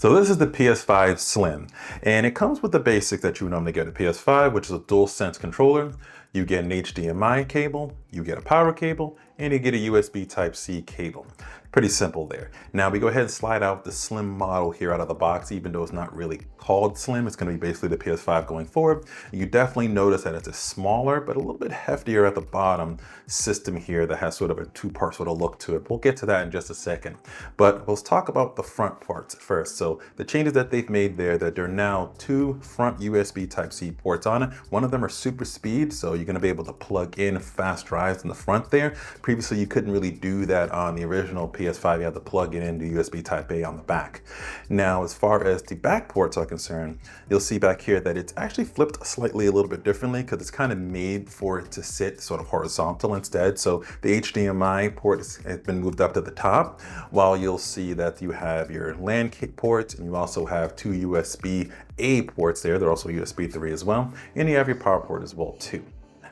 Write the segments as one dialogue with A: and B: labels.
A: So this is the PS5 Slim, and it comes with the basics that you would normally get a PS5, which is a DualSense controller. You get an HDMI cable, you get a power cable, and you get a USB Type-C cable. Pretty simple there. Now we go ahead and slide out the Slim model here out of the box, even though it's not really called Slim. It's going to be basically the PS5 going forward. You definitely notice that it's a smaller, but a little bit heftier at the bottom system here that has sort of a two-part sort of look to it. We'll get to that in just a second. But let's talk about the front parts first. So the changes that they've made there, that there are now two front USB Type-C ports on it. One of them are super speed, so you're going to be able to plug in fast drives in the front there. Previously, you couldn't really do that on the original PS5. You had to plug it into USB Type-A on the back. Now, as far as the back ports are concerned, you'll see back here that it's actually flipped slightly a little bit differently because it's kind of made for it to sit sort of horizontal instead. So the HDMI port has been moved up to the top, while you'll see that you have your LAN ports and you also have two USB-A ports there. They're also USB 3 as well. And you have your power port as well too.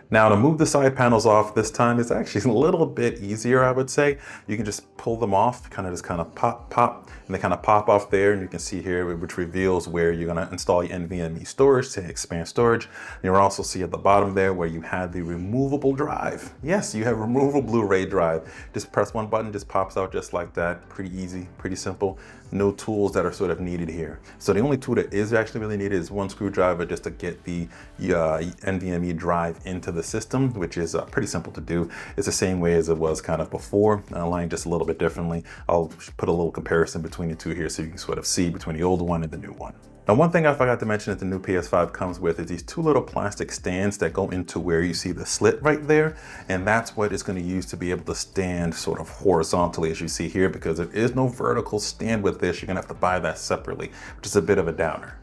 A: Now to move the side panels off this time is actually a little bit easier, I would say. You can just pull them off, kind of pop, and they kind of pop off there. And you can see here, which reveals where you're gonna install your NVMe storage to expand storage. And you'll also see at the bottom there where you have the removable drive. Yes, you have a removable Blu-ray drive. Just press one button, just pops out just like that. Pretty easy, pretty simple. No tools that are sort of needed here. So the only tool that is actually really needed is one screwdriver just to get the NVMe drive into the system, which is pretty simple to do. It's the same way as it was kind of before, aligned just a little bit differently. I'll put a little comparison between the two here so you can sort of see between the old one and the new one. Now, one thing I forgot to mention that the new PS5 comes with is these two little plastic stands that go into where you see the slit right there. And that's what it's going to use to be able to stand sort of horizontally, as you see here, because there is no vertical stand with this. You're going to have to buy that separately, which is a bit of a downer.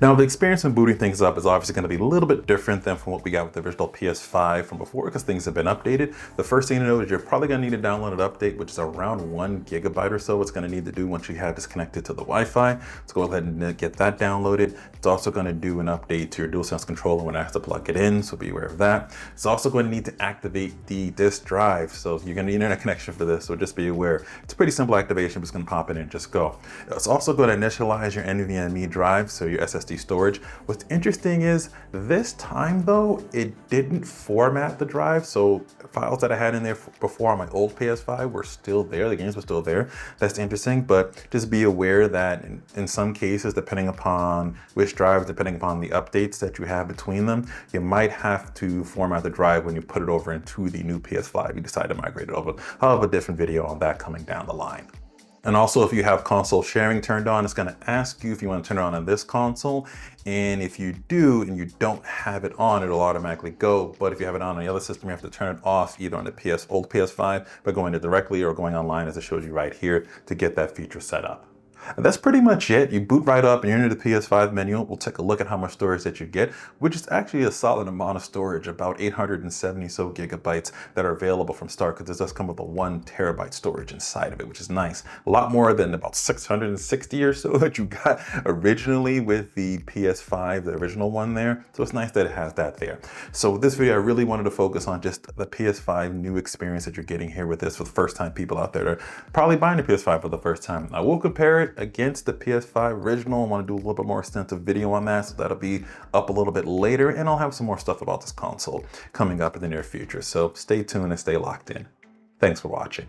A: Now, the experience in booting things up is obviously going to be a little bit different than from what we got with the original PS5 from before, because things have been updated. The first thing to know is you're probably going to need to download an update, which is around 1 GB or so. It's going to need to do once you have this connected to the Wi-Fi. Let's go ahead and get that downloaded. It's also going to do an update to your DualSense controller when I have to plug it in, so be aware of that. It's also going to need to activate the disk drive, so you're going to need an internet connection for this, so just be aware. It's a pretty simple activation, just going to pop it in and just go. It's also going to initialize your NVMe drive, so your SSD storage. What's interesting is this time though, it didn't format the drive. So files that I had in there before on my old PS5 were still there. The games were still there. That's interesting, but just be aware that in some cases, depending upon which drive, depending upon the updates that you have between them, you might have to format the drive when you put it over into the new PS5. You decide to migrate it over. I'll have a different video on that coming down the line. And also, if you have console sharing turned on, it's going to ask you if you want to turn it on this console. And if you do and you don't have it on, it'll automatically go. But if you have it on the other system, you have to turn it off either on the old PS5 by going it directly or going online, as it shows you right here, to get that feature set up. And that's pretty much it. You boot right up and you're into the PS5 menu. We'll take a look at how much storage that you get, which is actually a solid amount of storage, about 870 so gigabytes that are available from start, because this does come with a 1 terabyte storage inside of it, which is nice. A lot more than about 660 or so that you got originally with the PS5, the original one there. So it's nice that it has that there. So with this video, I really wanted to focus on just the PS5 new experience that you're getting here with this for the first time. People out there that are probably buying the PS5 for the first time. I will compare it against the PS5 original. I want to do a little bit more extensive video on that, so that'll be up a little bit later, and I'll have some more stuff about this console coming up in the near future. So stay tuned and stay locked in. Thanks for watching.